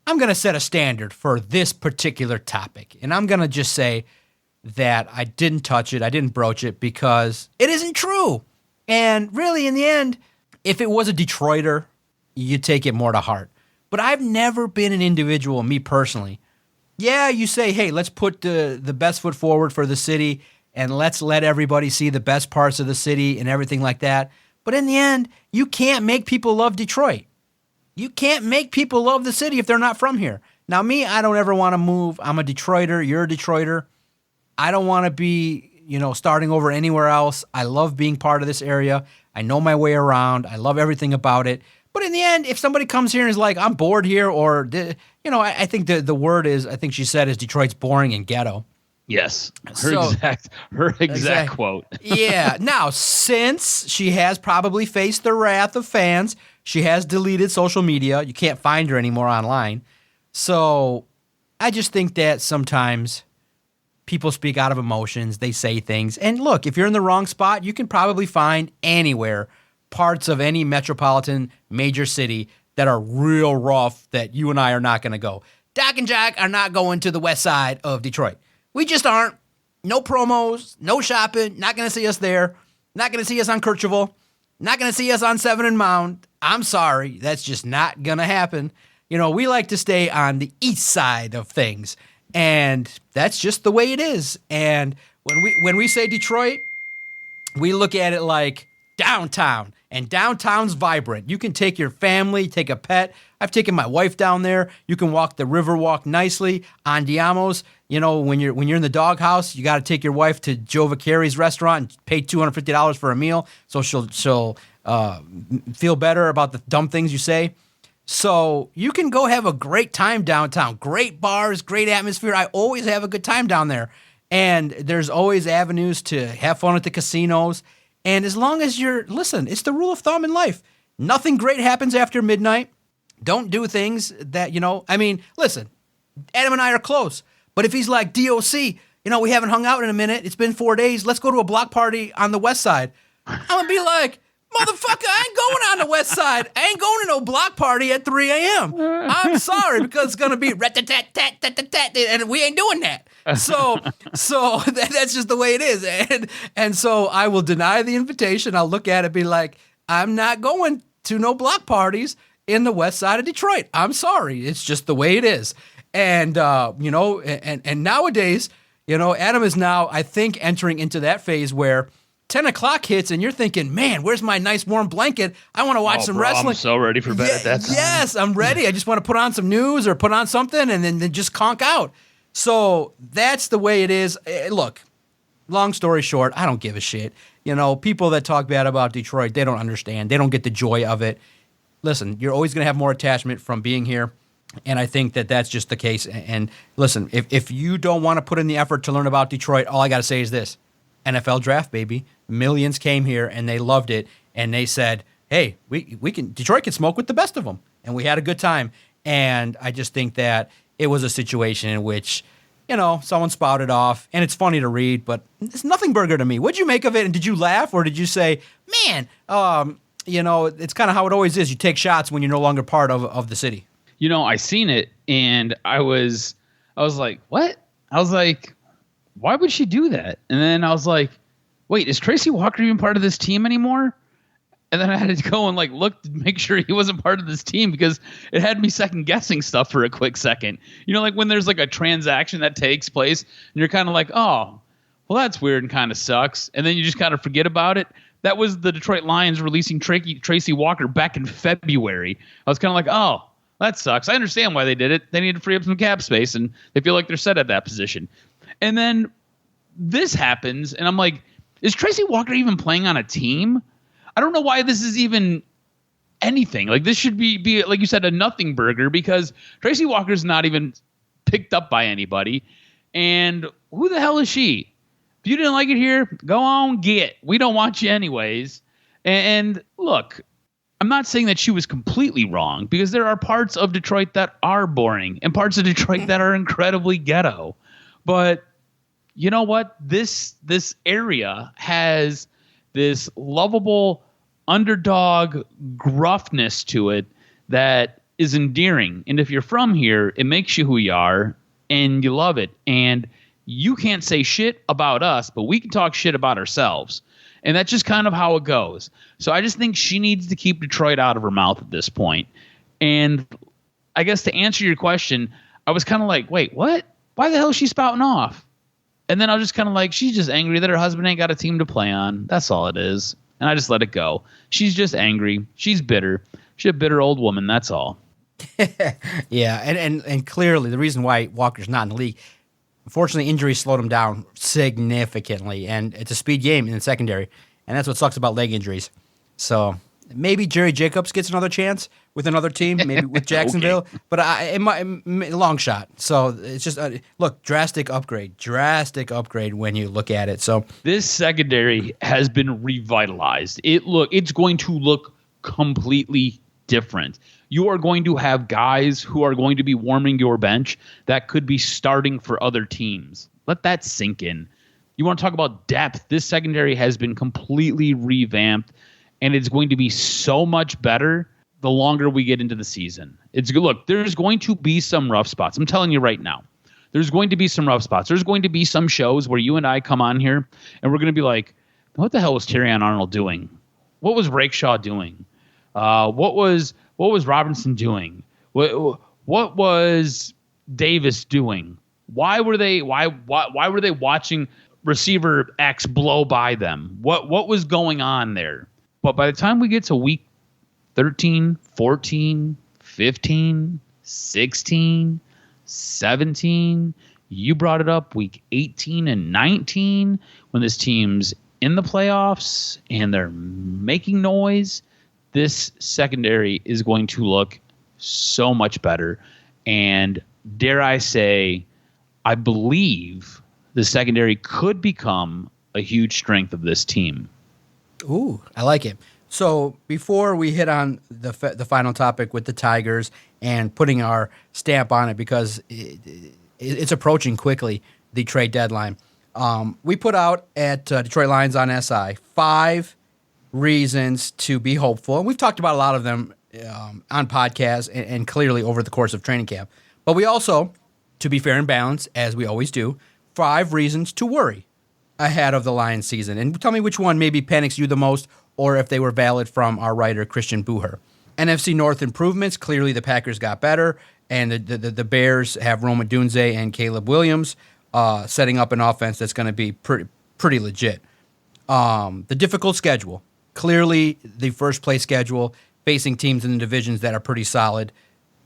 I'm going to set a standard for this particular topic. And I'm going to just say that I didn't touch it. I didn't broach it because it isn't true. And really, in the end, if it was a Detroiter, you take it more to heart. But I've never been an individual, me personally. Yeah, you say, hey, let's put the best foot forward for the city and let's let everybody see the best parts of the city and everything like that. But in the end, you can't make people love Detroit. You can't make people love the city if they're not from here. Now, me, I don't ever want to move. I'm a Detroiter. You're a Detroiter. I don't want to be, starting over anywhere else. I love being part of this area. I know my way around. I love everything about it. But in the end, if somebody comes here and is like, I'm bored here, or, I think the word is, I think she said, is Detroit's boring and ghetto. Yes. Her exact quote. Yeah. Now, since she has probably faced the wrath of fans, she has deleted social media. You can't find her anymore online. So I just think that sometimes people speak out of emotions. They say things. And look, if you're in the wrong spot, you can probably find anywhere parts of any metropolitan major city that are real rough that you and I are not going to go. Doc and Jock are not going to the west side of Detroit. We just aren't. No promos, no shopping, not going to see us there. Not going to see us on Kercheval. Not going to see us on 7 and Mound. I'm sorry. That's just not going to happen. We like to stay on the east side of things. And that's just the way it is. And when we say Detroit, we look at it like downtown. And downtown's vibrant. You can take your family, take a pet. I've taken my wife down there. You can walk the river walk nicely. Andiamos, when you're in the doghouse, you got to take your wife to Joe Vaccari's restaurant and pay $250 for a meal, so she'll feel better about the dumb things you say. So you can go have a great time downtown. Great bars, great atmosphere. I always have a good time down there. And there's always avenues to have fun at the casinos. And as long as listen, it's the rule of thumb in life. Nothing great happens after midnight. Don't do things that, listen, Adam and I are close. But if he's like, DOC, we haven't hung out in a minute. It's been 4 days. Let's go to a block party on the west side. I'm going to be like, motherfucker, I ain't going on the west side. I ain't going to no block party at 3 a.m. I'm sorry, because it's going to be rat-tat-tat-tat-tat-tat, and we ain't doing that. So that's just the way it is. And so I will deny the invitation. I'll look at it and be like, I'm not going to no block parties in the west side of Detroit. I'm sorry. It's just the way it is. And, and nowadays, Adam is now, I think, entering into that phase where 10 o'clock hits and you're thinking, man, where's my nice warm blanket? I want to watch some wrestling. I'm so ready for bed at that time. Yes, I'm ready. I just want to put on some news or put on something and then just conk out. So that's the way it is. Look, long story short, I don't give a shit. People that talk bad about Detroit, they don't understand. They don't get the joy of it. Listen, you're always going to have more attachment from being here. And I think that that's just the case. And listen, if you don't want to put in the effort to learn about Detroit, all I got to say is this. NFL draft, baby. Millions came here and they loved it. And they said, hey, Detroit can smoke with the best of them. And we had a good time. And I just think that it was a situation in which, someone spouted off. And it's funny to read, but it's nothing burger to me. What'd you make of it? And did you laugh or did you say, man, it's kind of how it always is. You take shots when you're no longer part of the city. I seen it and I was like, what? I was like, why would she do that? And then I was like, wait, is Tracy Walker even part of this team anymore? And then I had to go and look to make sure he wasn't part of this team because it had me second guessing stuff for a quick second. When there's a transaction that takes place and you're kind of like, oh, well, that's weird and kind of sucks. And then you just kind of forget about it. That was the Detroit Lions releasing Tracy Walker back in February. I was kind of like, oh, that sucks. I understand why they did it. They need to free up some cap space, and they feel like they're set at that position. And then this happens, and I'm like, is Tracy Walker even playing on a team? I don't know why this is even anything. This should be like you said, a nothing burger because Tracy Walker's not even picked up by anybody. And who the hell is she? If you didn't like it here, go on, get. We don't want you anyways. And look, I'm not saying that she was completely wrong because there are parts of Detroit that are boring and parts of Detroit that are incredibly ghetto. But you know what? This area has this lovable underdog gruffness to it that is endearing. And if you're from here, it makes you who you are and you love it. And you can't say shit about us, but we can talk shit about ourselves. And that's just kind of how it goes. So I just think she needs to keep Detroit out of her mouth at this point. And I guess to answer your question, I was kind of like, wait, what? Why the hell is she spouting off? And then I was just kind of like, she's just angry that her husband ain't got a team to play on. That's all it is. And I just let it go. She's just angry. She's bitter. She's a bitter old woman. That's all. Yeah, and clearly the reason why Walker's not in the league, unfortunately, injuries slowed him down significantly, and it's a speed game in the secondary, and that's what sucks about leg injuries. So maybe Jerry Jacobs gets another chance with another team, maybe with Jacksonville, okay. But long shot. So it's just look, drastic upgrade when you look at it. So this secondary has been revitalized. It's going to look completely different. You are going to have guys who are going to be warming your bench that could be starting for other teams. Let that sink in. You want to talk about depth? This secondary has been completely revamped, and it's going to be so much better the longer we get into the season. Look, there's going to be some rough spots. I'm telling you right now. There's going to be some rough spots. There's going to be some shows where you and I come on here, and we're going to be like, what the hell was Terrion Arnold doing? What was Rakeshaw doing? What was Robinson doing? What was Davis doing? Why were they watching receiver X blow by them? What was going on there? But by the time we get to week 13, 14, 15, 16, 17, you brought it up, week 18 and 19, when this team's in the playoffs and they're making noise, this secondary is going to look so much better. And dare I say, I believe the secondary could become a huge strength of this team. Ooh, I like it. So before we hit on the final topic with the Tigers and putting our stamp on it, because it's approaching quickly, the trade deadline, we put out at Detroit Lions on SI 5 reasons to be hopeful. And we've talked about a lot of them on podcasts and clearly over the course of training camp. But we also, to be fair and balanced, as we always do, 5 reasons to worry ahead of the Lions season. And tell me which one maybe panics you the most, or if they were valid from our writer, Christian Buher. NFC North improvements. Clearly the Packers got better, and the Bears have Roma Dunze and Caleb Williams setting up an offense that's going to be pretty legit. The difficult schedule. Clearly the first place schedule facing teams in the divisions that are pretty solid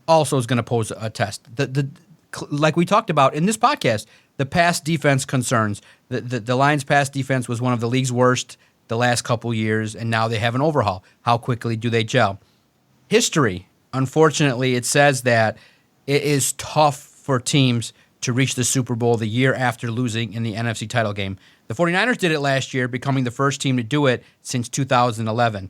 also is going to pose a test. Like we talked about in this podcast, the pass defense concerns. The Lions' pass defense was one of the league's worst the last couple years, and now they have an overhaul. How quickly do they gel? History, unfortunately, it says that it is tough for teams to reach the Super Bowl the year after losing in the NFC title game. The 49ers did it last year, becoming the first team to do it since 2011.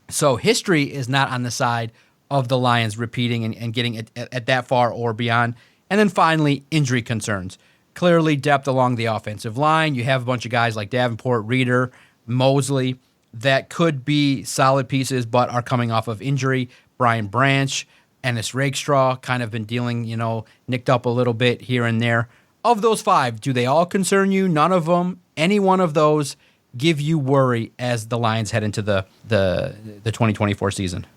So history is not on the side of the Lions repeating and getting it at that far or beyond. And then finally, injury concerns. Clearly, depth along the offensive line. You have a bunch of guys like Davenport, Reeder, Mosley that could be solid pieces but are coming off of injury. Brian Branch, Ennis Rakestraw kind of been dealing, nicked up a little bit here and there. Of those 5, do they all concern you? None of them? Any one of those give you worry as the Lions head into the 2024 season?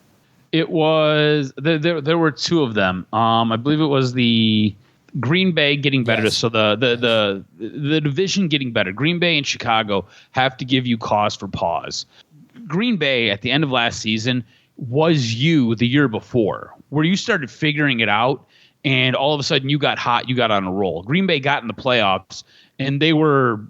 It was there were 2 of them. I believe it was the Green Bay getting better. Yes. So the division getting better. Green Bay and Chicago have to give you cause for pause. Green Bay at the end of last season was you the year before, where you started figuring it out, and all of a sudden you got hot, you got on a roll. Green Bay got in the playoffs, and they were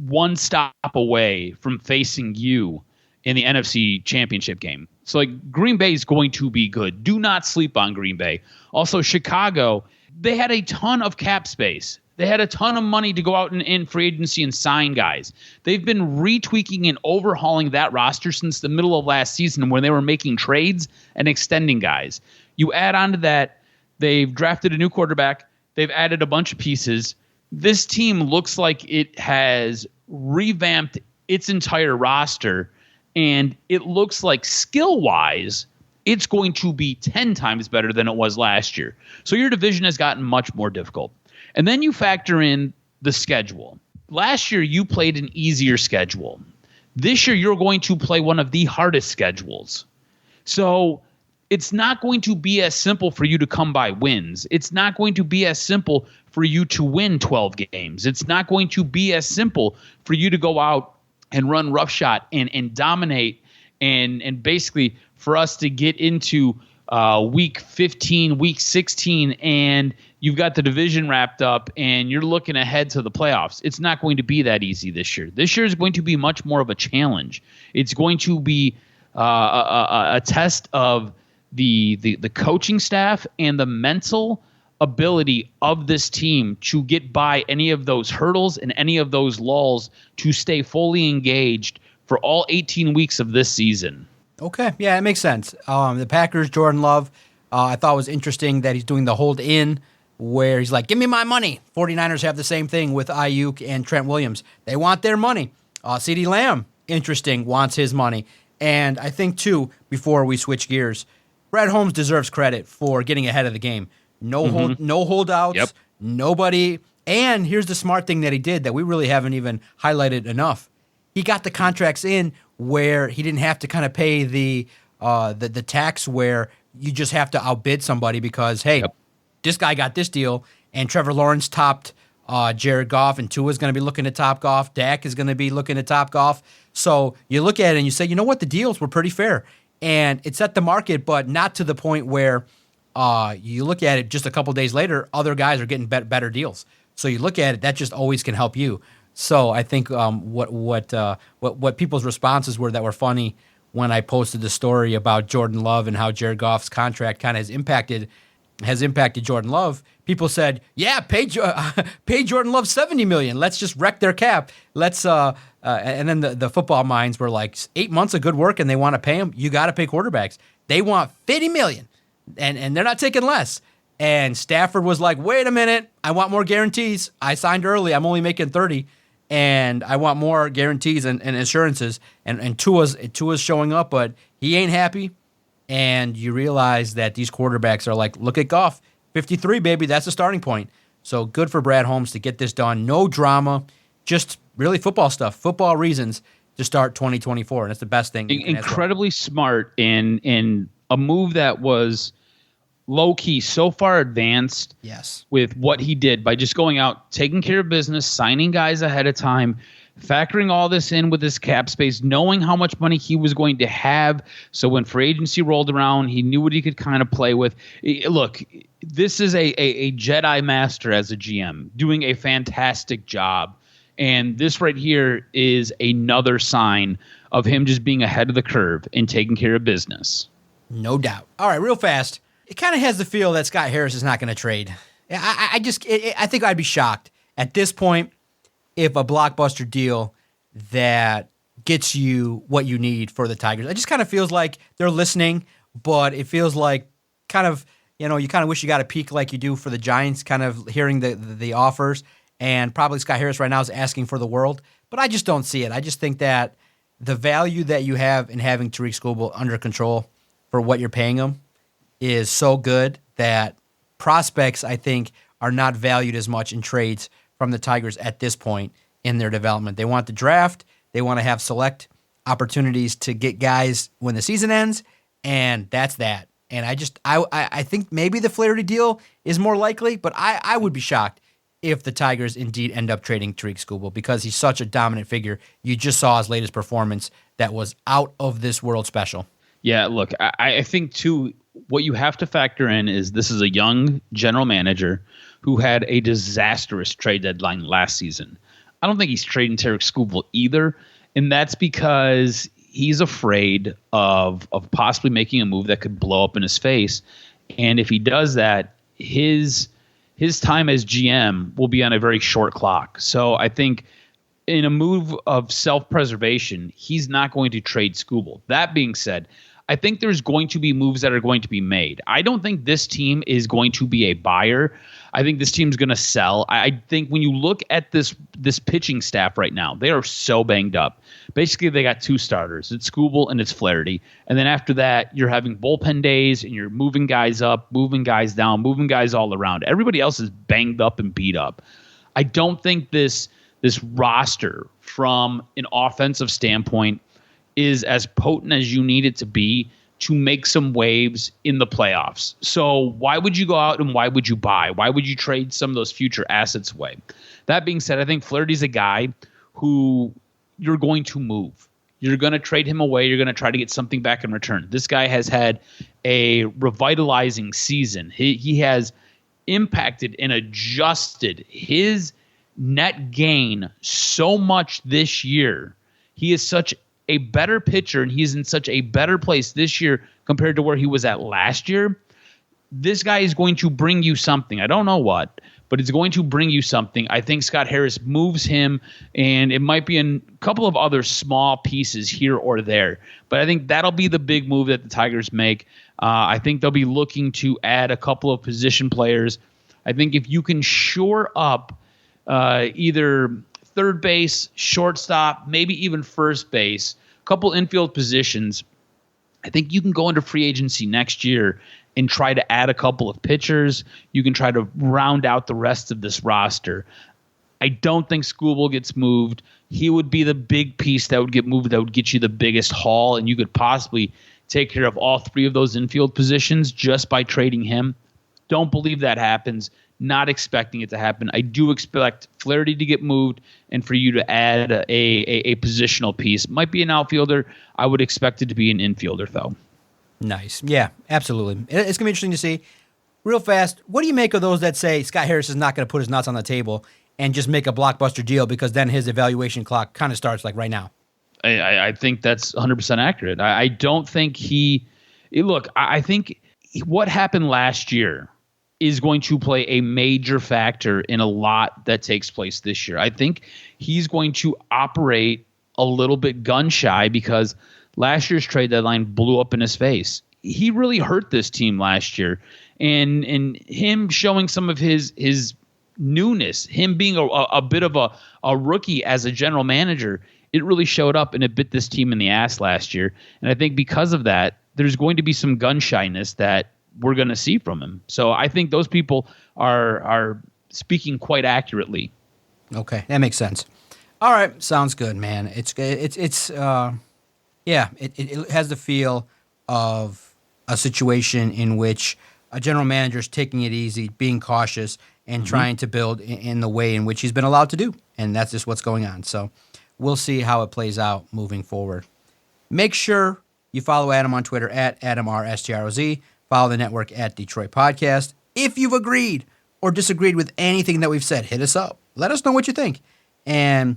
one stop away from facing you in the NFC Championship game. So, Green Bay is going to be good. Do not sleep on Green Bay. Also, Chicago, they had a ton of cap space. They had a ton of money to go out in free agency and sign guys. They've been retweaking and overhauling that roster since the middle of last season when they were making trades and extending guys. You add on to that, they've drafted a new quarterback. They've added a bunch of pieces. This team looks like it has revamped its entire roster, and it looks like skill-wise, it's going to be 10 times better than it was last year. So your division has gotten much more difficult. And then you factor in the schedule. Last year, you played an easier schedule. This year, you're going to play one of the hardest schedules. So it's not going to be as simple for you to come by wins. It's not going to be as simple for you to win 12 games. It's not going to be as simple for you to go out and run roughshod and dominate and basically for us to get into week 15, week 16, and you've got the division wrapped up and you're looking ahead to the playoffs. It's not going to be that easy this year. This year is going to be much more of a challenge. It's going to be a test of the coaching staff and the mental ability of this team to get by any of those hurdles and any of those lulls to stay fully engaged for all 18 weeks of this season. Okay, yeah, it makes sense. The Packers, Jordan Love, I thought was interesting that he's doing the hold in where he's like, give me my money. 49ers have the same thing with Ayuk and Trent Williams. They want their money. CeeDee Lamb, interesting, wants his money. And I think, too, before we switch gears, Brad Holmes deserves credit for getting ahead of the game. No holdouts, Yep. Nobody. And here's the smart thing that he did that we really haven't even highlighted enough. He got the contracts in where he didn't have to kind of pay the tax where you just have to outbid somebody because, hey, this guy got this deal, and Trevor Lawrence topped Jared Goff, and Tua's going to be looking to top Goff. Dak is going to be looking to top Goff. So you look at it and you say, you know what, the deals were pretty fair. And it set the market, but not to the point where you look at it just a couple days later, other guys are getting better deals. So you look at it, that just always can help you. So I think what people's responses were that were funny when I posted the story about Jordan Love and how Jared Goff's contract kind of has impacted Jordan Love. People said, "Yeah, pay Jordan Love $70 million. Let's just wreck their cap. Let's and then the football minds were like 8 months of good work, and they want to pay him. You got to pay quarterbacks. They want $50 million, and they're not taking less. And Stafford was like, wait a minute, I want more guarantees. I signed early. I'm only making 30, and I want more guarantees and assurances. And Tua's showing up, but he ain't happy. And you realize that these quarterbacks are like, look at Goff, 53, baby. That's the starting point. So good for Brad Holmes to get this done. No drama, just really football stuff, football reasons to start 2024. And it's the best thing. Incredibly smart in a move that was low-key so far advanced with what he did by just going out, taking care of business, signing guys ahead of time, factoring all this in with his cap space, knowing how much money he was going to have. So when free agency rolled around, he knew what he could kind of play with. Look, this is a Jedi master as a GM, doing a fantastic job. And this right here is another sign of him just being ahead of the curve and taking care of business. No doubt. All right, real fast. It kind of has the feel that Scott Harris is not going to trade. I think I'd be shocked at this point if a blockbuster deal that gets you what you need for the Tigers. It just kind of feels like they're listening, but it feels like kind of, you kind of wish you got a peek like you do for the Giants, kind of hearing the offers. And probably Scott Harris right now is asking for the world, but I just don't see it. I just think that the value that you have in having Tariq Skubal under control for what you're paying him is so good that prospects, I think, are not valued as much in trades from the Tigers at this point in their development. They want the draft. They want to have select opportunities to get guys when the season ends, and that's that. And I think maybe the Flaherty deal is more likely, but I would be shocked if the Tigers indeed end up trading Tariq Skubal because he's such a dominant figure. You just saw his latest performance that was out of this world special. Yeah, look, I think, too, what you have to factor in is this is a young general manager who had a disastrous trade deadline last season. I don't think he's trading Tariq Skubal either, and that's because he's afraid of possibly making a move that could blow up in his face. And if he does that, his time as GM will be on a very short clock. So I think in a move of self-preservation, he's not going to trade Skubal. That being said, I think there's going to be moves that are going to be made. I don't think this team is going to be a buyer. I think this team's going to sell. I think when you look at this pitching staff right now, they are so banged up. Basically, they got two starters. It's Skubal and it's Flaherty. And then after that, you're having bullpen days and you're moving guys up, moving guys down, moving guys all around. Everybody else is banged up and beat up. I don't think this roster from an offensive standpoint is as potent as you need it to be to make some waves in the playoffs. So why would you go out and why would you buy? Why would you trade some of those future assets away? That being said, I think Flaherty's a guy who you're going to move. You're going to trade him away. You're going to try to get something back in return. This guy has had a revitalizing season. He has impacted and adjusted his net gain so much this year. He is such a better pitcher, and he's in such a better place this year compared to where he was at last year. This guy is going to bring you something. I don't know what, but it's going to bring you something. I think Scott Harris moves him, and it might be in a couple of other small pieces here or there. But I think that'll be the big move that the Tigers make. I think they'll be looking to add a couple of position players. I think if you can shore up either third base, shortstop, maybe even first base, a couple infield positions, I think you can go into free agency next year and try to add a couple of pitchers. You can try to round out the rest of this roster. I don't think Skubal gets moved. He would be the big piece that would get moved, that would get you the biggest haul, and you could possibly take care of all three of those infield positions just by trading him. Don't believe that happens. Not expecting it to happen. I do expect Flaherty to get moved and for you to add a positional piece. Might be an outfielder. I would expect it to be an infielder, though. Nice. Yeah, absolutely. It's going to be interesting to see. Real fast, what do you make of those that say Scott Harris is not going to put his nuts on the table and just make a blockbuster deal because then his evaluation clock kind of starts like right now? I think that's 100% accurate. I don't think I think what happened last year is going to play a major factor in a lot that takes place this year. I think he's going to operate a little bit gun shy because last year's trade deadline blew up in his face. He really hurt this team last year, and him showing some of his newness, him being a bit of a rookie as a general manager, it really showed up and it bit this team in the ass last year. And I think because of that, there's going to be some gun shyness that we're going to see from him. So I think those people are speaking quite accurately. Okay, that makes sense. All right, sounds good, man. It has the feel of a situation in which a general manager is taking it easy, being cautious, and trying to build in the way in which he's been allowed to do. And that's just what's going on. So we'll see how it plays out moving forward. Make sure you follow Adam on Twitter at AdamRSTROZ. Follow the network at Detroit Podcast. If you've agreed or disagreed with anything that we've said, hit us up. Let us know what you think. And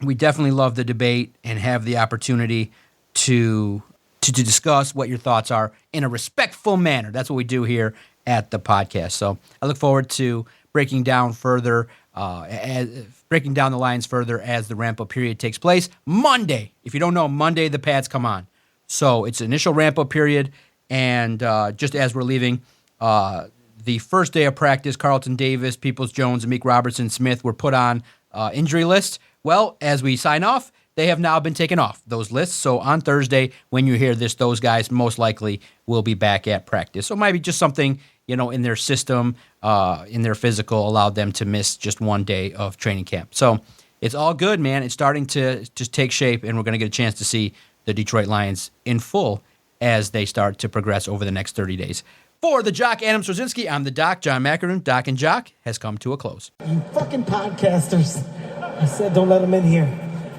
we definitely love the debate and have the opportunity to discuss what your thoughts are in a respectful manner. That's what we do here at the podcast. So I look forward to breaking down further, breaking down the lines further as the ramp-up period takes place. Monday, if you don't know, Monday the pads come on. So it's initial ramp-up period, and just as we're leaving, the first day of practice, Carlton Davis, Peoples-Jones, and Meek Robertson-Smith were put on injury lists. Well, as we sign off, they have now been taken off those lists. So on Thursday, when you hear this, those guys most likely will be back at practice. So it might be just something, in their system, in their physical, allowed them to miss just one day of training camp. So it's all good, man. It's starting to just take shape, and we're going to get a chance to see the Detroit Lions in full as they start to progress over the next 30 days. For the Jock, Adam Swarzinski, I'm the Doc, John McEnroe. Doc and Jock has come to a close. You fucking podcasters. I said don't let them in here.